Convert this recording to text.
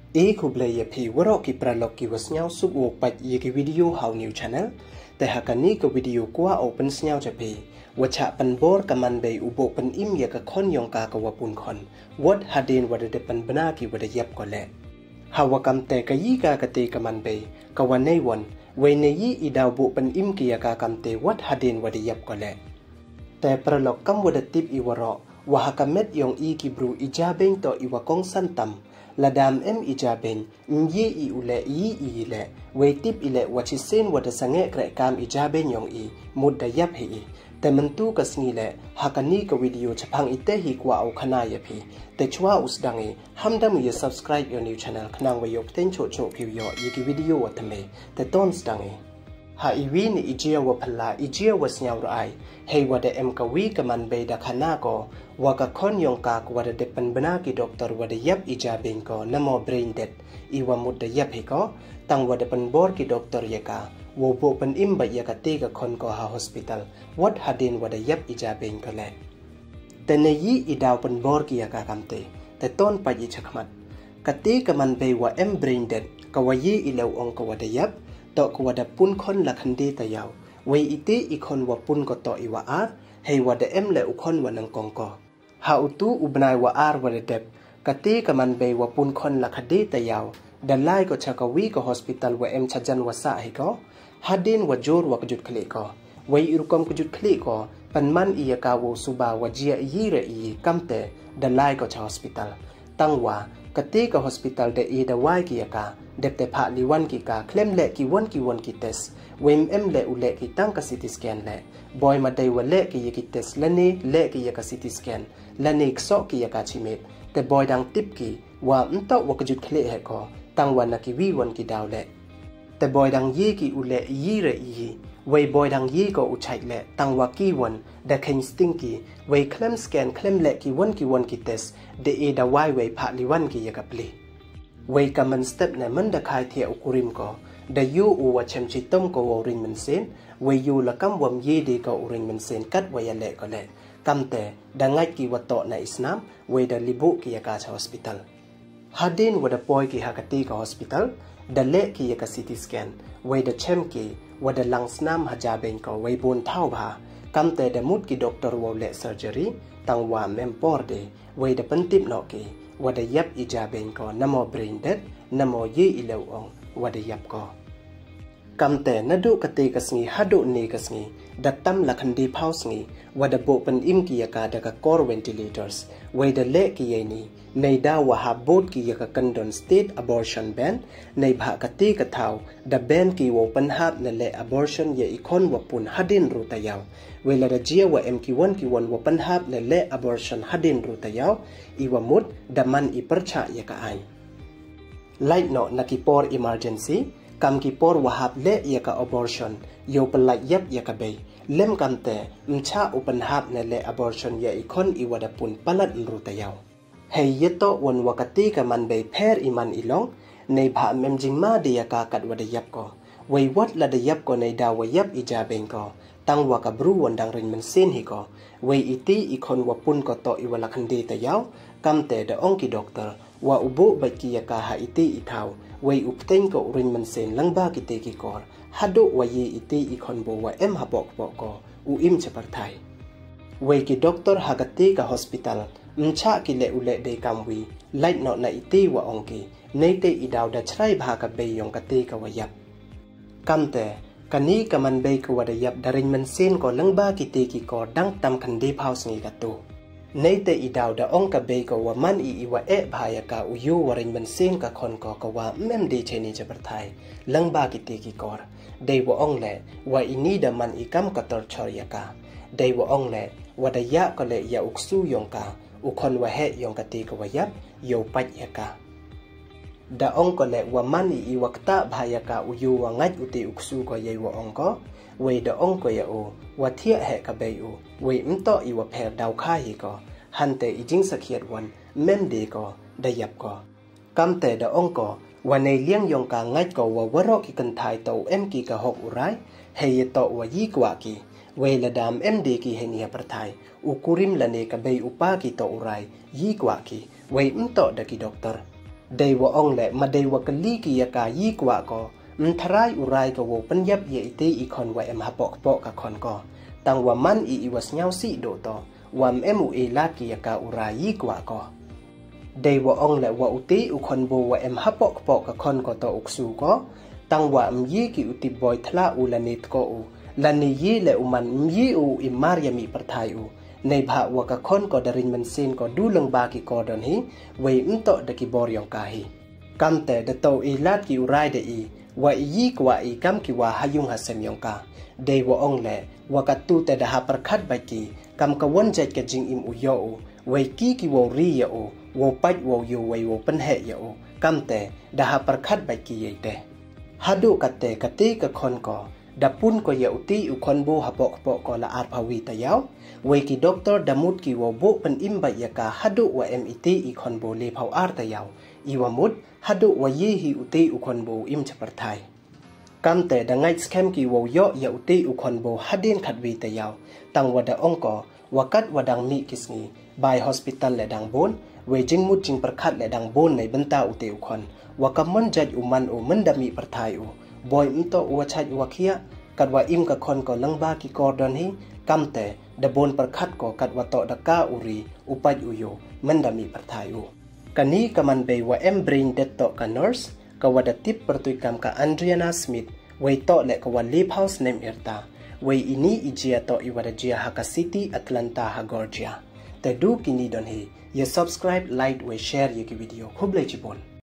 Aku belajar pi warok ki pralog ki wasnyau sub wok pat ye ki video how new channel. Te hakani ke video kuah open snyau capi. Wacha penbor kaman bay ubok pen im ya ka kon yong ka wapun kon. Wat hadin wada depan benar ki wada yap kole. Hawakam te kayi ka kate kaman bay. Kawanay wan. Way ne yi idaw bok pen im ki ya ka kamte wat hadin wada yap kole. Te pralog kam wada tip i warok. Wahakamet yong i ki bru ijabeng to iwakong santam. Ladam ijabeng mye i ule i le we tip ile wachisen wada sange krekam ijabeng yong i mudda yap hi te mentu kasngi le hakani ka video chapang ite hi kwa au khana yapi te chwa usdangi hamdam ye subscribe your new channel khnang we yok ten cho cho phiu yo yi ki video watame te ton sdangi ha iwi ni ijia wa phalla ijia wasnyau rai hei wada ka wi kaman be da khana ko waka kon yong ka wada depan bana ki doktor wada yap ijabeng ko namo brain dead iwa mudda yap hi ko tang wada pen bor ki doktor yaka wo bo pen imba yaka te ka kon ko ha hospital wat hadin wada yap ijabeng ko le tene yi idaw pen bor ki yaka kamte te ton pa yi chakmat kate kaman be wa brain dead ka wa yi ilaw ong ko wada yap to ko wada pun kon la khande ta yaw we ite ikon wa pun ko to iwa ar hei wada le ukon wa nang kong ko ha utu ubnai wa ar wada dep kate kaman be wa pun kon la khade ta yaw dalai ko chakawi ko hospital wa chajan wa sa hi ko hadin wa jor wa kujut khle ko we irukom kujut khle ko panman iya ka wo suba wa jia yire i kamte dalai ko cha hospital tangwa kate ka hospital de e da wai ki ka depte pha liwan ki ka klem le ki won ki test wem le ule ki tang ka CT scan le boy ma dai wa le ki ki test lani le ki ka CT scan lani kso ki ka chimet te boy dang tip ki wa nto wa kujut khle he ko tang wa na ki wi won ki daw le te boy dang ye ki ule yi re yi wei boy dang ye ko uchai le tang wa ki won da khen stinky wei klem scan klem le ki won ki test de e da wai wei pha liwan ki ka ple wei kaman step na man da khai the ukurim ko da yu u wa chem chi tom ko wo ring men sen wei yu la kam wam ye de ko ring men sen kat wa ya le ko le kamte da ngai ki wa to na isnam wei da libu ki ka cha hospital hadin wa da boy ki hakati ka hospital da le ki ka CT scan wei da chem ki wa da langsnam hajabeng ko wei bon thau ba kamte da mut ki doctor wo le surgery tang wa mempor de wei da pentip no ki wa da yap ijabeng ko namo brain dead namo ye ilew ong wa da yap ko kamte nadu kate kasngi hadu ne kasngi datam lakhandi phausngi wada bo pen im ki yaka daga core ventilators wei da le ki yeni nei da wa ha bot ki yaka condon state abortion ban nei bha kate ka thau da ban ki wo pen hap na le abortion ye ikon wa pun hadin ru ta yaw wei la da jia wa ki won wa pen hap na le abortion hadin ru ta yaw iwa mut da man i percha yaka ai light no nakipor emergency kam ki por wahab le yaka abortion yo pelak yap yaka bay lem kamte mcha open hab ne le abortion ya ikon iwada pun palat nrutayaw hey yeto won wakati ka man bay per iman ilong nei bha memjingma de yaka kat wada yap ko wei wat la de yap ko nei da wa yap ijabeng ko tang waka bru won dang rin men sen hi ko wei iti ikon wa pun ko to iwala khande tayaw kamte da ongki doctor wa ubo baki yaka ha iti ithau wei upteng ko rin man sen langba ki te ki kor hado wa ye ite ikon bo wa habok ko u im chapar thai wei ki doctor hagate ka hospital mcha ki le ule de kamwi light no na ite wa ongki neite idaw da chrai bha ka be yong ka te ka wa yap kamte kani kaman be ko wa da yap darin man sen ko langba ki te ki kor dang tam khande phaus ngi ka tu neite idaw da ong ka be ko wa man iwa bhaya ka uyu warin man sen ka khon ko wa mem de cheni jabar thai langba ki te ki kor dei wo ong le wa ini da man ikam ka tor chor ya ka dei wo ong le wa da ya ko le ya uksu yong ka u khon wa he yong ka te ko wa yap yo pat ya ka da ong ko le wa man iwakta bhaya ka uyu wa ngat uti uksu ko ye wo ong ko wei da ong ko ya o wa thia he ka be u wei mto iwa pher daw kha hi ko hante ijing sakhiat wan mem de ko da yap ko kamte da ong ko wa nei liang yong ka ngai ko wa waro ki kan thai to ki ka hok urai he ye to wa yi kwa ki wei la dam de ki he nia par thai ukurim la ne ka be upa ki to urai yi kwa ki wei mto da ki doctor เดวองแหละมาเดวกลีกิยากายี่กว่าก็ทรายอุไรก็วปัญญับเยอิตีอีคอนว่าเอ็มฮับปอกปอกกับคอนก็ตั้งว่ามันอีวัสเงาสีโดต่อว่าเอ็มอุเอลากิยากาอุไรยี่กว่าก็เดวองแหละว่าอุตีอุคอนโบว่าเอ็มฮับปอกปอกกับคอนก็ต่ออุกสูก็ตั้งว่ายี่กิอุติบอยทลาอุลานิตก็อุลานียี่และอุมันยี่อุอิมารยามีประทายอุในภาวะกับคนก็ดารินมันเซนก็ดูลงบากิกอดอนฮีเวอิมโตดกิบอรยองกาฮีกำแต่เดโตอีลาดกิอุไรเดอีว่าอีกว่าอีกำกิว่าหายุงหาเซมยองกาเดวองแลว่ากัตูแต่ดาหาประคัดใบกีกำกวนใจกจิงอิมอุโยเวกีกิวอรียโอวปัดวโยเววปันเหยโอกำแต่ดาหาประคัดใบกีเยเดฮัดูกัดแต่กตีกับคนก็ดับปุ่นก็เยอุตีอุคอนโบฮับปอกปอกก็ละอาร์พาวีตายาวเวกิด็อกเตอร์ดามุดกิวโบเป็นอิมใบยากาฮัดูว่าเอ็มอีตีอีคอนโบเลพาวอาร์ตายาวอีวามุดฮัดูว่ายี่ฮีอุตีอุคอนโบอิมจะประทายกำแต่ดังไงสแคมกิวโยเยอุตีอุคอนโบฮัดเดนขัดวีตายาวตั้งว่าดาองก็ว่ากัดว่าดังมีกิสงีบายฮอสพิทัลและดังบนเวจิงมุดจิงประคัดและดังบนในบรรดาอุตีอุคอนว่ากำมันจัดอุมันอุมันดามีประทายอุบอยอิมโตอวชัดอวเคียกัดว่าอิมกับคนก็ลังบากิกอร์ดอนฮีกำแต่ดาบนประคัดก็กัดว่าโตดากาอุรีอุปัยอุโยมันดามีประทายอุกันนี้ก็มันเบว่าเอ็มบรินเดตโตกันนอร์สก็ว่าดติปประตุยกรรมกับอันเดรียนาสมิธไว้โตและก็ว่าลีฟเฮาส์เนมเอร์ตาไว้อินี่อิจียโตอีวัดเจียฮักซิตี้แอตแลนตาฮักกอร์เจียแต่ดูกินีดอนฮีอย่า subscribe ไลค์ไว้แชร์ยี่กิวิดีโอคุบเลยจิบอน